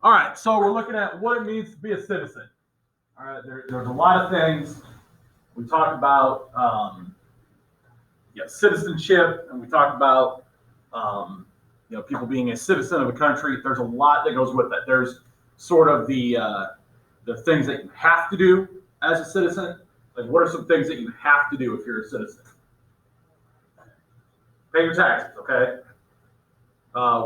All right, so we're looking at what it means to be a citizen. All right, there's a lot of things. We talked about citizenship, and we talked about people being a citizen of a country. There's a lot that goes with that. There's sort of the things that you have to do as a citizen. Like, what are some things that you have to do if you're a citizen? Pay your taxes, okay?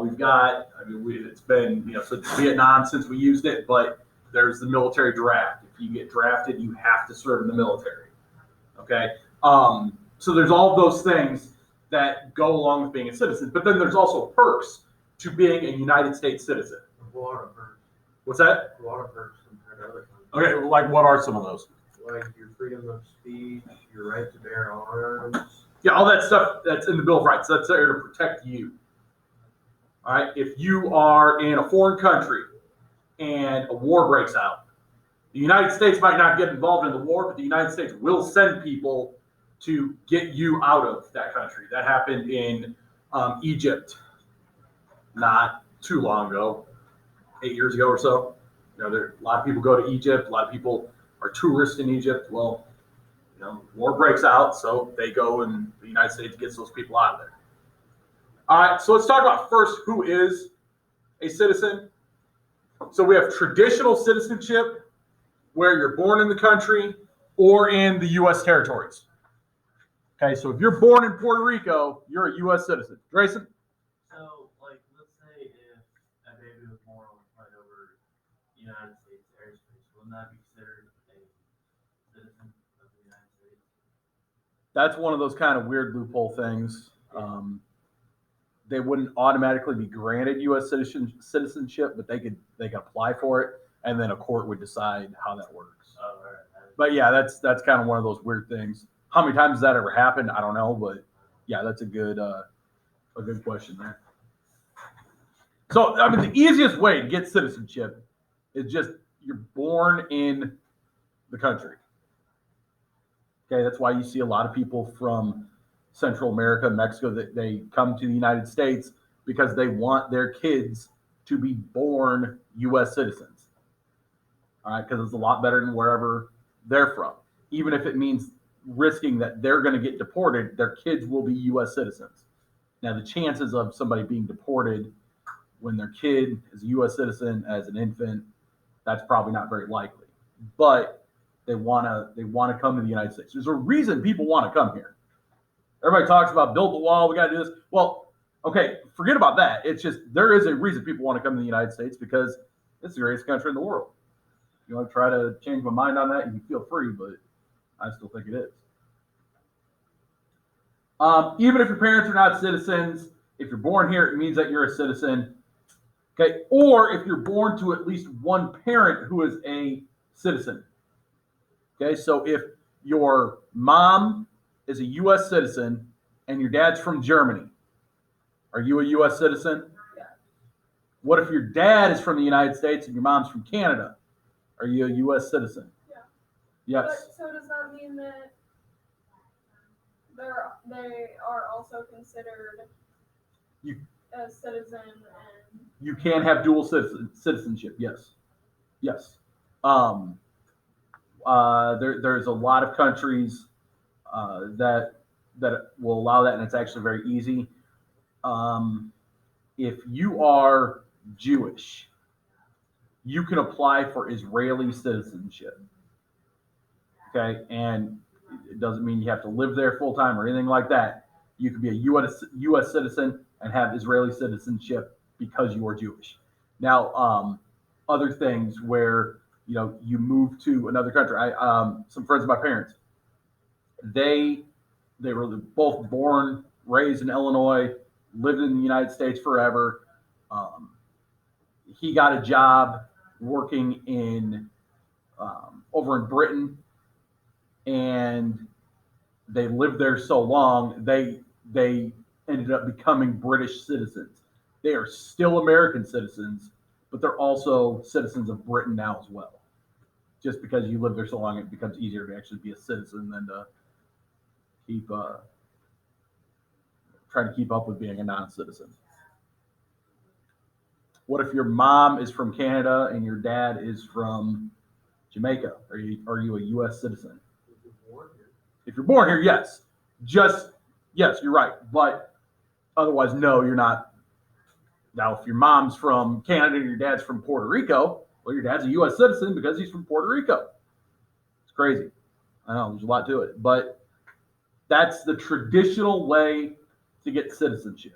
We've got, it's been, since Vietnam since we used it, but there's the military draft. If you get drafted, you have to serve in the military, okay? So there's all of those things that go along with being a citizen, but then there's also perks to being a United States citizen. A lot of perks. What's that? A lot of perks compared to other countries. Okay, like what are some of those? Like your freedom of speech, your right to bear arms. Yeah, all that stuff that's in the Bill of Rights. That's there to protect you. All right, if you are in a foreign country and a war breaks out, the United States might not get involved in the war, but the United States will send people to get you out of that country. That happened in Egypt not too long ago, 8 years ago or so. A lot of people go to Egypt. A lot of people are tourists in Egypt. Well, war breaks out, so they go, and the United States gets those people out of there. All right, so let's talk about first who is a citizen. So we have traditional citizenship, where you're born in the country or in the U.S. territories. Okay, so if you're born in Puerto Rico, you're a U.S. citizen. Grayson? So, let's say if a baby was born on a flight over the United States airspace, wouldn't that be considered a citizen of the United States? That's one of those kind of weird loophole things. They wouldn't automatically be granted U.S. citizenship, but they could apply for it, and then a court would decide how that works. Oh, right. But yeah, that's kind of one of those weird things. How many times has that ever happened? I don't know, but yeah, that's a good question there. So the easiest way to get citizenship is just you're born in the country. Okay, that's why you see a lot of people from Central America, Mexico, that they come to the United States because they want their kids to be born U.S. citizens. All right, because it's a lot better than wherever they're from. Even if it means risking that they're going to get deported, their kids will be U.S. citizens. Now, the chances of somebody being deported when their kid is a U.S. citizen as an infant, that's probably not very likely. But they want to come to the United States. There's a reason people want to come here. Everybody talks about build the wall, we got to do this. Well, okay, forget about that. It's just there is a reason people want to come to the United States because it's the greatest country in the world. If you want to try to change my mind on that, you can feel free, but I still think it is. Even if your parents are not citizens, if you're born here, it means that you're a citizen. Okay, or if you're born to at least one parent who is a citizen. Okay, so if your mom is a U.S. citizen and your dad's from Germany, are you a U.S. citizen? Yeah. What if your dad is from the United States and your mom's from Canada? Are you a U.S. citizen? Yeah. Yes. But, so does that mean that they are also considered a citizen and you can have dual citizenship? Yes. Yes. There's a lot of countries that will allow that, and it's actually very easy. If you are Jewish, you can apply for Israeli citizenship. Okay, and it doesn't mean you have to live there full time or anything like that. You could be a U.S. citizen and have Israeli citizenship because you are Jewish. Now, other things where you move to another country. Some friends of my parents, they were both born, raised in Illinois, lived in the United States forever. He got a job working in over in Britain, and they lived there so long they ended up becoming British citizens. They are still American citizens, but they're also citizens of Britain now as well. Just because you live there so long, it becomes easier to actually be a citizen than to trying to keep up with being a non-citizen. What if your mom is from Canada and your dad is from Jamaica? Are you a U.S. citizen? If you're born here, yes. Yes, you're right. But otherwise, no, you're not. Now, if your mom's from Canada and your dad's from Puerto Rico, well, your dad's a U.S. citizen because he's from Puerto Rico. It's crazy. I know, there's a lot to it. But that's the traditional way to get citizenship.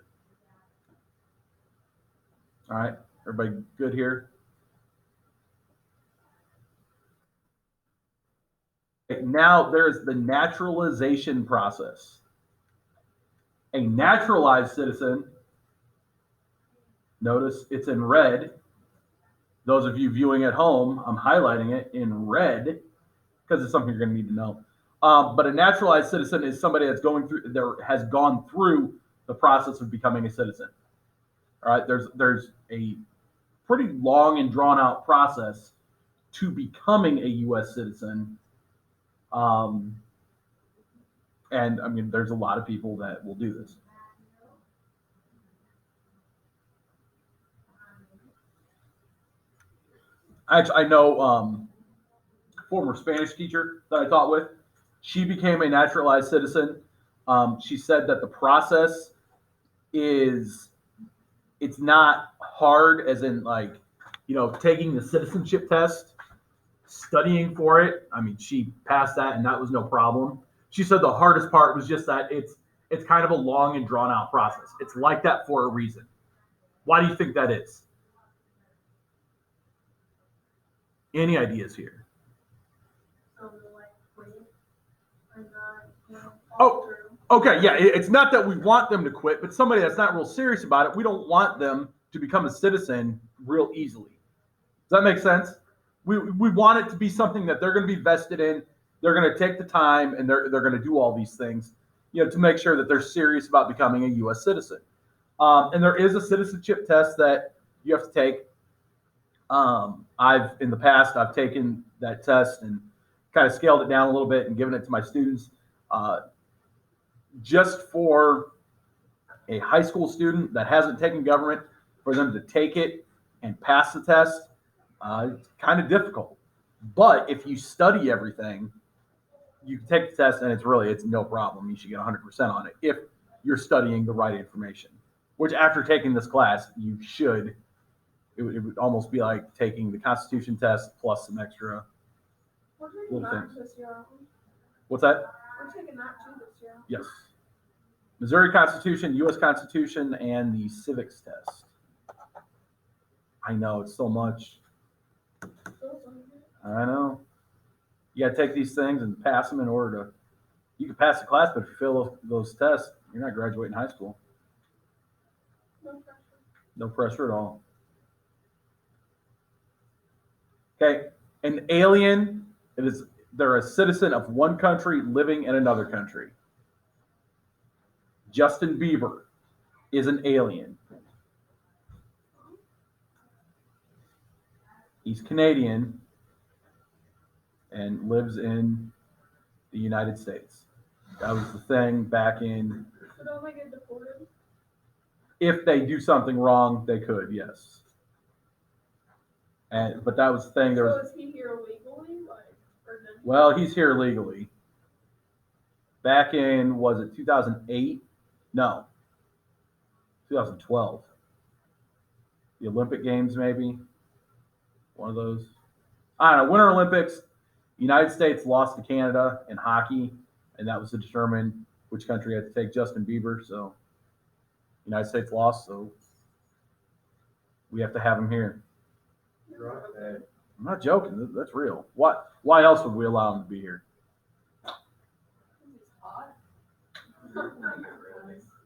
All right, everybody good here? Now there's the naturalization process. A naturalized citizen, notice it's in red. Those of you viewing at home, I'm highlighting it in red because it's something you're going to need to know. But a naturalized citizen is somebody that's has gone through the process of becoming a citizen. All right, there's a pretty long and drawn out process to becoming a U.S. citizen. And I mean, there's a lot of people that will do this. I know former Spanish teacher that I taught with. She became a naturalized citizen. She said that the process it's not hard as in like, taking the citizenship test, studying for it. I mean, she passed that and that was no problem. She said the hardest part was just that it's kind of a long and drawn out process. It's like that for a reason. Why do you think that is? Any ideas here? Oh, okay, yeah. It's not that we want them to quit, but somebody that's not real serious about it, we don't want them to become a citizen real easily. Does that make sense? We want it to be something that they're going to be vested in. They're going to take the time and they're going to do all these things, to make sure that they're serious about becoming a U.S. citizen. And there is a citizenship test that you have to take. In the past, I've taken that test and kind of scaled it down a little bit and given it to my students. Just for a high school student that hasn't taken government, for them to take it and pass the test, it's kind of difficult. But if you study everything, you can take the test and it's no problem. You should get 100% on it if you're studying the right information, which after taking this class, you should. It would almost be like taking the Constitution test plus some extra little things. What's that? We're taking that too this year. Yes. Missouri Constitution, U.S. Constitution, and the civics test. I know, it's so much. I know. You got to take these things and pass them in order to. You can pass the class, but if you fail those tests, you're not graduating high school. No pressure at all. Okay, an alien, they're a citizen of one country living in another country. Justin Bieber is an alien. He's Canadian and lives in the United States. That was the thing back in. So don't they get deported? If they do something wrong, they could, yes. But that was the thing. So is he here legally? Well, he's here legally. Back in, was it 2008? No. 2012. The Olympic Games, maybe? One of those. I don't know. Winter Olympics, United States lost to Canada in hockey, and that was to determine which country had to take Justin Bieber. So, United States lost, so we have to have him here. I'm not joking. That's real. Why else would we allow him to be here?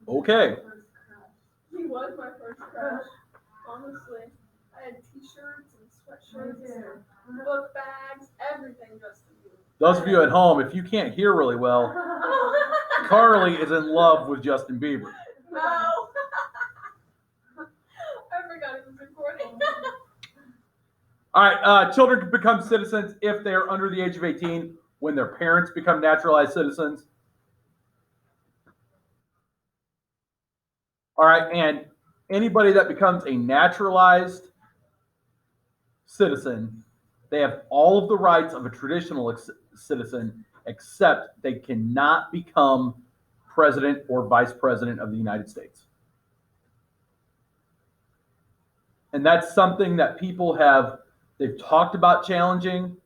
Okay. He was my first crush. Honestly, I had T-shirts and sweatshirts, and book bags, everything. Justin Bieber. Those of you at home, if you can't hear really well, Carly is in love with Justin Bieber. No. I forgot it was recording. All right, children can become citizens if they are under the age of 18 when their parents become naturalized citizens. All right, and anybody that becomes a naturalized citizen, they have all of the rights of a traditional citizen, except they cannot become president or vice president of the United States. And that's something that people they've talked about challenging.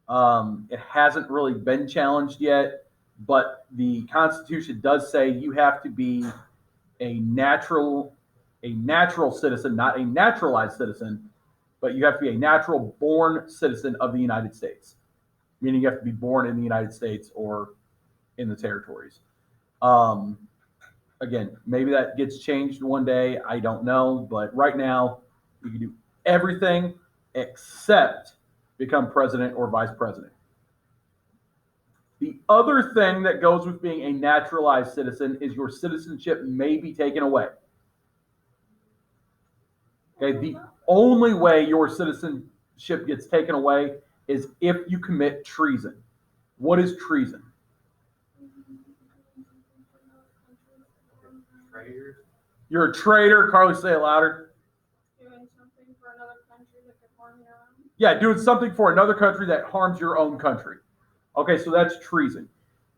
It hasn't really been challenged yet, but the Constitution does say you have to be a natural citizen, not a naturalized citizen, but you have to be a natural born citizen of the United States, meaning you have to be born in the United States or in the territories. Again, maybe that gets changed one day. I don't know, but right now you can do everything except become president or vice president. The other thing that goes with being a naturalized citizen is your citizenship may be taken away. Okay, the only way your citizenship gets taken away is if you commit treason. What is treason? Traitors. You're a traitor. Carly, say it louder. Doing something for another country that could harm your own. Yeah, doing something for another country that harms your own country. Okay, so that's treason.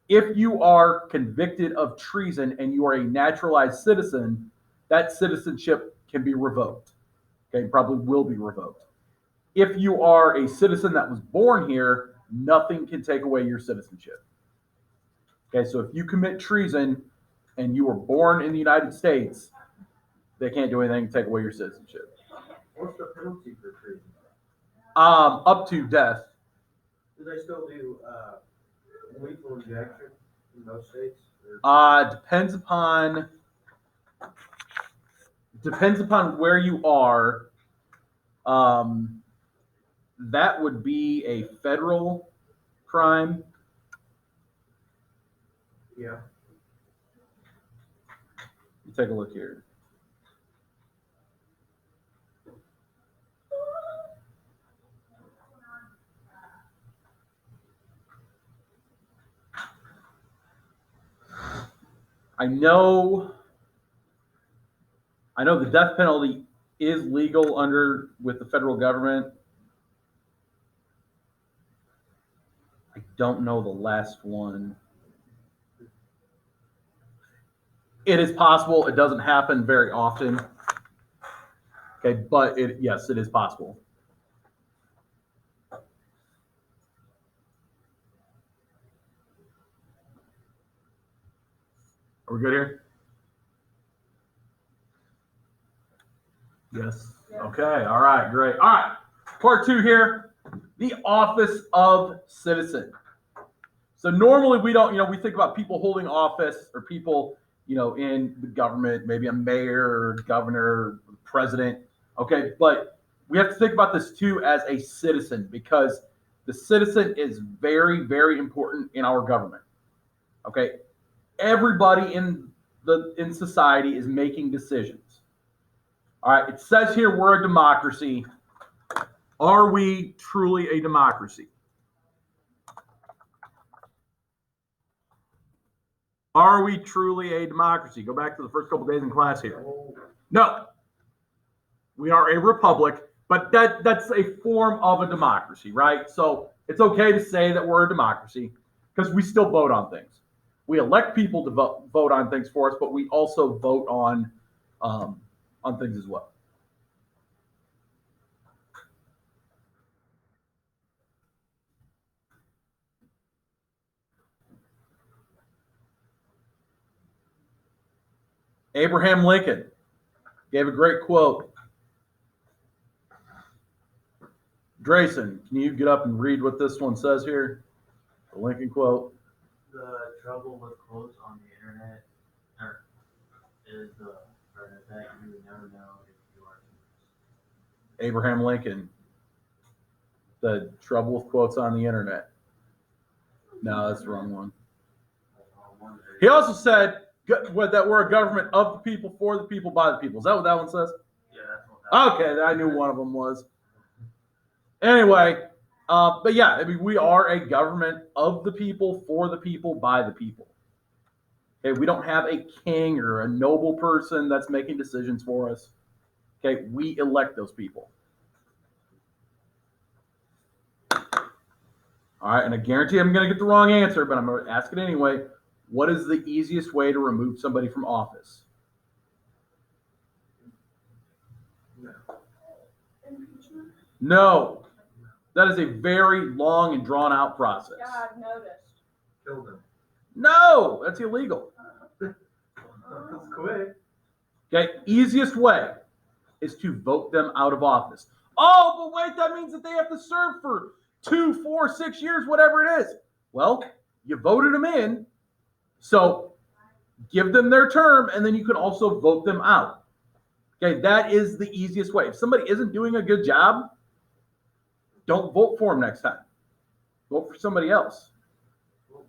If you are convicted of treason and you are a naturalized citizen, that citizenship can be revoked. Okay, probably will be revoked. If you are a citizen that was born here, nothing can take away your citizenship. Okay, so if you commit treason and you were born in the United States, they can't do anything to take away your citizenship. What's the penalty for treason? Up to death. Do they still do lethal injection in most states? Depends upon where you are. That would be a federal crime. Yeah. Take a look here. I know the death penalty is legal with the federal government. I don't know the last one. It is possible. It doesn't happen very often. Okay, but yes, it is possible. Are we good here? Yes. Okay. All right. Great. All right. Part 2 here. The office of citizen. So normally we don't, we think about people holding office or people, in the government, maybe a mayor or governor, president. Okay. But we have to think about this too as a citizen, because the citizen is very, very important in our government. Okay. Everybody in society is making decisions. All right, it says here we're a democracy. Are we truly a democracy? Are we truly a democracy? Go back to the first couple days in class here. No. We are a republic, but that's a form of a democracy, right? So it's okay to say that we're a democracy because we still vote on things. We elect people to vote on things for us, but we also vote on things as well. Abraham Lincoln gave a great quote. Drayson, can you get up and read what this one says here? The Lincoln quote. The trouble with quotes on the internet is that you would never know if you are. Abraham Lincoln. The trouble with quotes on the internet. No, that's the wrong one. He also said that we're a government of the people, for the people, by the people. Is that what that one says? Yeah, that's what that Okay, I knew one of them was. Anyway, but yeah, we are a government of the people, for the people, by the people. Okay, we don't have a king or a noble person that's making decisions for us. Okay, we elect those people. All right, and I guarantee I'm going to get the wrong answer, but I'm going to ask it anyway. What is the easiest way to remove somebody from office? Impeachment? No. That is a very long and drawn out process. Yeah, I've noticed. Kill them. No, that's illegal. That's quick. Okay, easiest way is to vote them out of office. Oh, but wait, that means that they have to serve for 2, 4, 6 years, whatever it is. Well, you voted them in, so give them their term, and then you can also vote them out. Okay, that is the easiest way. If somebody isn't doing a good job, don't vote for them next time. Vote for somebody else. Does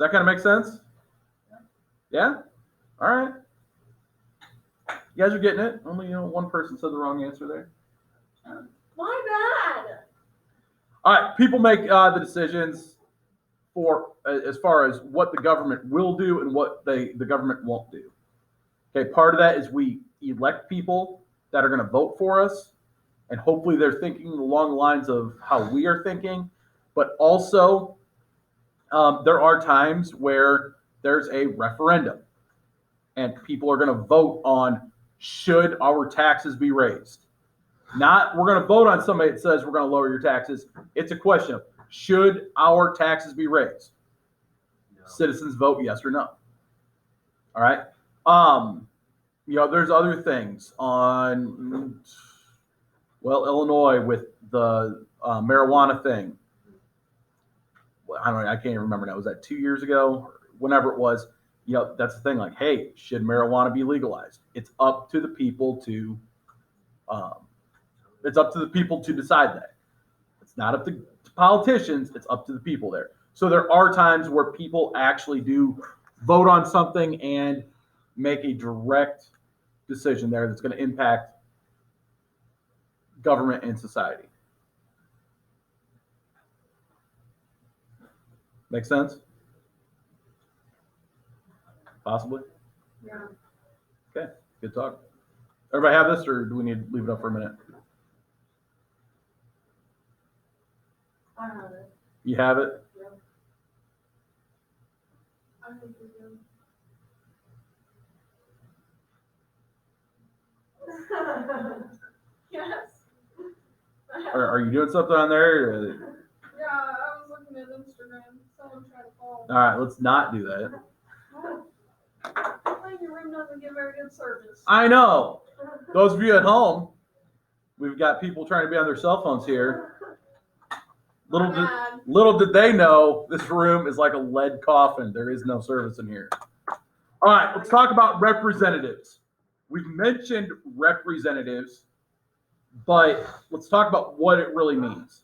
that kind of make sense? Yeah? All right. You guys are getting it. Only one person said the wrong answer there. My bad. All right. People make the decisions for as far as what the government will do and what the government won't do. Okay. Part of that is we elect people that are going to vote for us, and hopefully they're thinking along the lines of how we are thinking. But also, there are times where there's a referendum, and people are going to vote on should our taxes be raised. Not we're going to vote on somebody that says we're going to lower your taxes. It's a question of should our taxes be raised? No. Citizens vote yes or no. All right. There's other things on, Illinois with the marijuana thing. I don't know. I can't even remember now. Was that 2 years ago? Whenever it was. That's the thing. Like, hey, should marijuana be legalized? It's up to the people to. It's up to the people to decide that. It's not up to politicians. It's up to the people there. So there are times where people actually do vote on something and make a direct decision there that's going to impact government and society. Make sense? Possibly? Yeah. Okay, good talk. Everybody have this, or do we need to leave it up for a minute? I have it. You have it? Yeah. I think you're good. Yes. Are you doing something on there? Yeah, I was looking at Instagram. Someone tried to call. All right, let's not do that. I think your room doesn't get very good service. I know. Those of you at home, we've got people trying to be on their cell phones here. Little did they know, this room is like a lead coffin. There is no service in here. All right, let's talk about representatives. We've mentioned representatives, but let's talk about what it really means.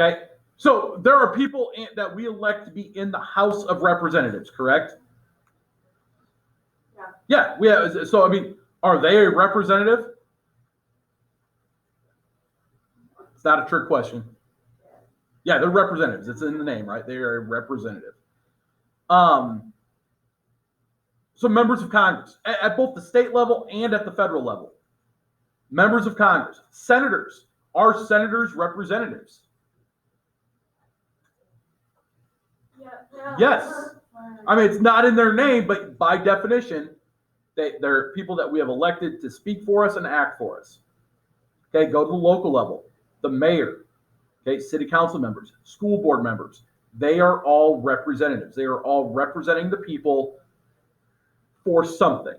Okay, so there are people that we elect to be in the House of Representatives, correct? Yeah. So, are they a representative? It's not a trick question. Yeah, they're representatives. It's in the name, right? They are a representative. So members of Congress, at both the state level and at the federal level. Members of Congress, senators. Are senators representatives? Yeah. Yes. It's not in their name, but by definition, they're people that we have elected to speak for us and act for us. Okay, go to the local level. The mayor, okay, city council members, school board members. They are all representatives. They are all representing the people for something.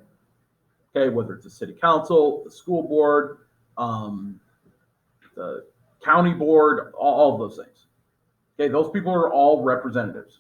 Okay, whether it's the city council, the school board, the county board, all of those things. Okay, those people are all representatives.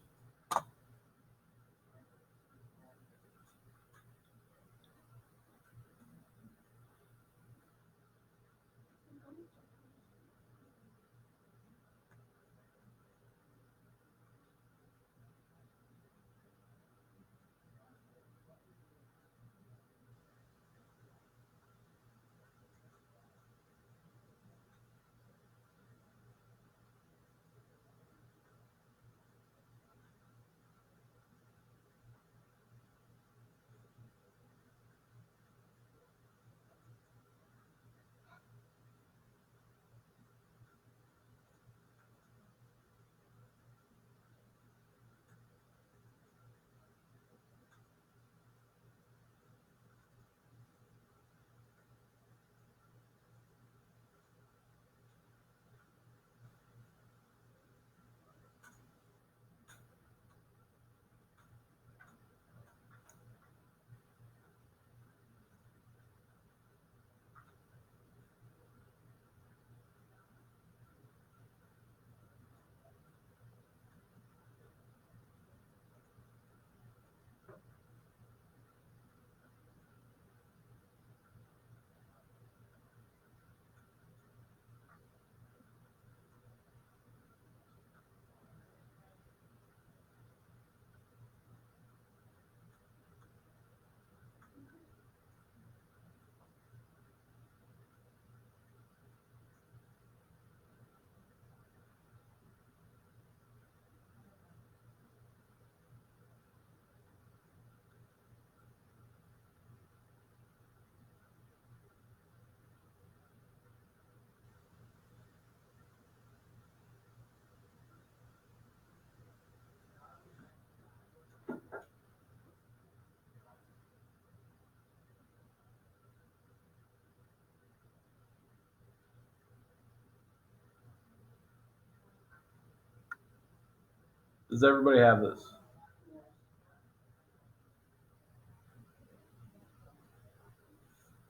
Does everybody have this?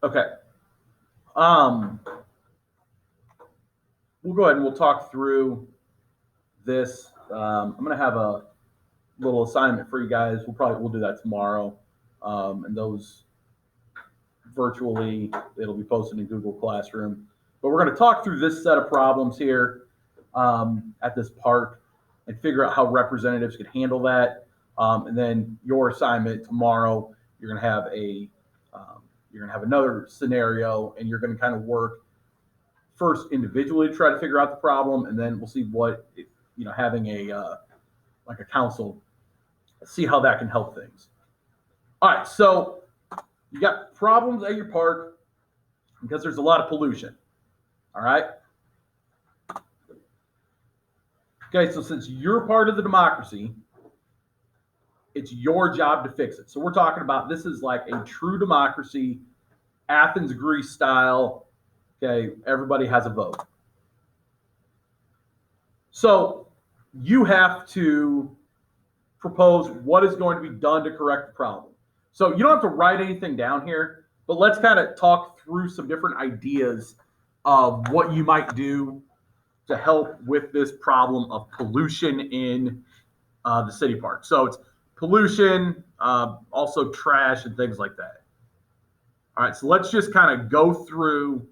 Okay. We'll go ahead and we'll talk through this. I'm going to have a little assignment for you guys. We'll do that tomorrow. And those virtually, it'll be posted in Google Classroom. But we're going to talk through this set of problems here at this park and figure out how representatives can handle that. And then your assignment tomorrow, you're going to have another scenario, and you're going to kind of work first individually to try to figure out the problem, and then we'll see what having a like a council, see how that can help things. All right, so you got problems at your park because there's a lot of pollution. All right. Okay, so since you're part of the democracy, it's your job to fix it. So we're talking about this is like a true democracy, Athens, Greece style. Okay, everybody has a vote. So you have to propose what is going to be done to correct the problem. So you don't have to write anything down here, but let's kind of talk through some different ideas of what you might do to help with this problem of pollution in the city park. So it's pollution, also trash and things like that. All right, so let's just kind of go through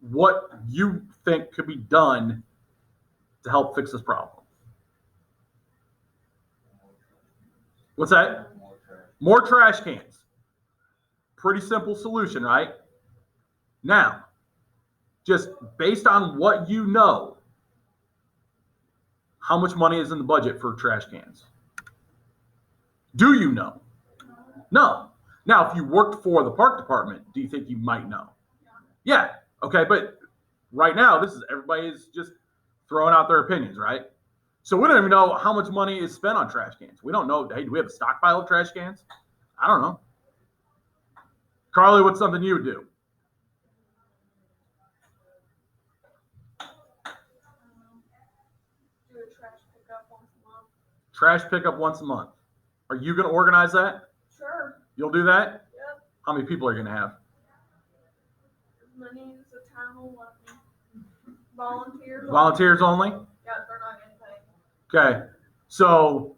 what you think could be done to help fix this problem. What's that? More trash cans. Pretty simple solution, right? Now, just based on what you know, how much money is in the budget for trash cans? Do you know? No. Now, if you worked for the park department, do you think you might know? Yeah. Okay, but right now, everybody is just throwing out their opinions, right? So we don't even know how much money is spent on trash cans. We don't know. Hey, do we have a stockpile of trash cans? I don't know. Carly, what's something you would do? Do a trash pickup once a month. Trash pickup once a month. Are you going to organize that? Sure. You'll do that? Yep. How many people are you going to have? As many as the town will let me. Volunteers. Volunteers only? Yeah, they're not getting paid. Okay. So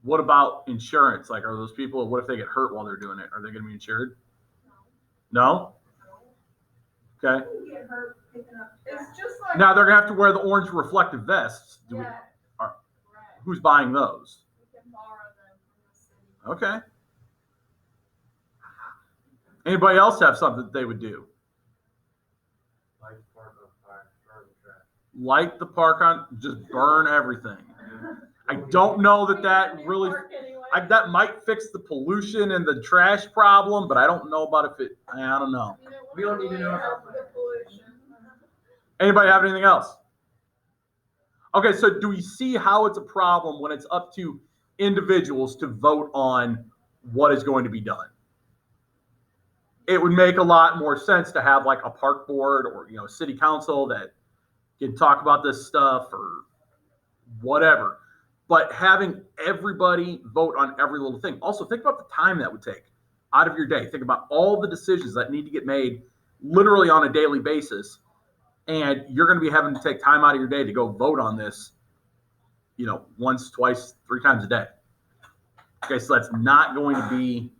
what about insurance? Like, are those people, what if they get hurt while they're doing it? Are they going to be insured? No? Okay. You get hurt picking up. It's just like. Now they're going to have to wear the orange reflective vests. Yeah. Who's buying those? We can borrow them from the city. Okay. Anybody else have something that they would do? Light the park on fire, burn the trash. Light the park on, just burn everything. I don't know that really, that might fix the pollution and the trash problem, but I don't know about I don't know. We don't need to know about the pollution. Anybody have anything else? Okay, so do we see how it's a problem when it's up to individuals to vote on what is going to be done? It would make a lot more sense to have like a park board or city council that can talk about this stuff or whatever. But having everybody vote on every little thing. Also, think about the time that would take out of your day. Think about all the decisions that need to get made literally on a daily basis. And you're going to be having to take time out of your day to go vote on this, once, twice, 3 times a day. Okay, so that's not going to be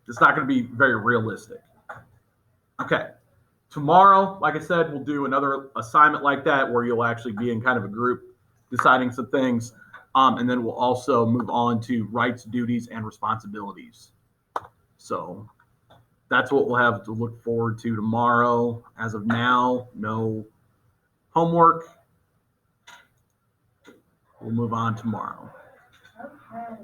it's not going to be very realistic. Okay. Tomorrow, like I said, we'll do another assignment like that where you'll actually be in kind of a group deciding some things. And then we'll also move on to rights, duties, and responsibilities. So that's what we'll have to look forward to tomorrow. As of now, no homework. We'll move on tomorrow. Okay.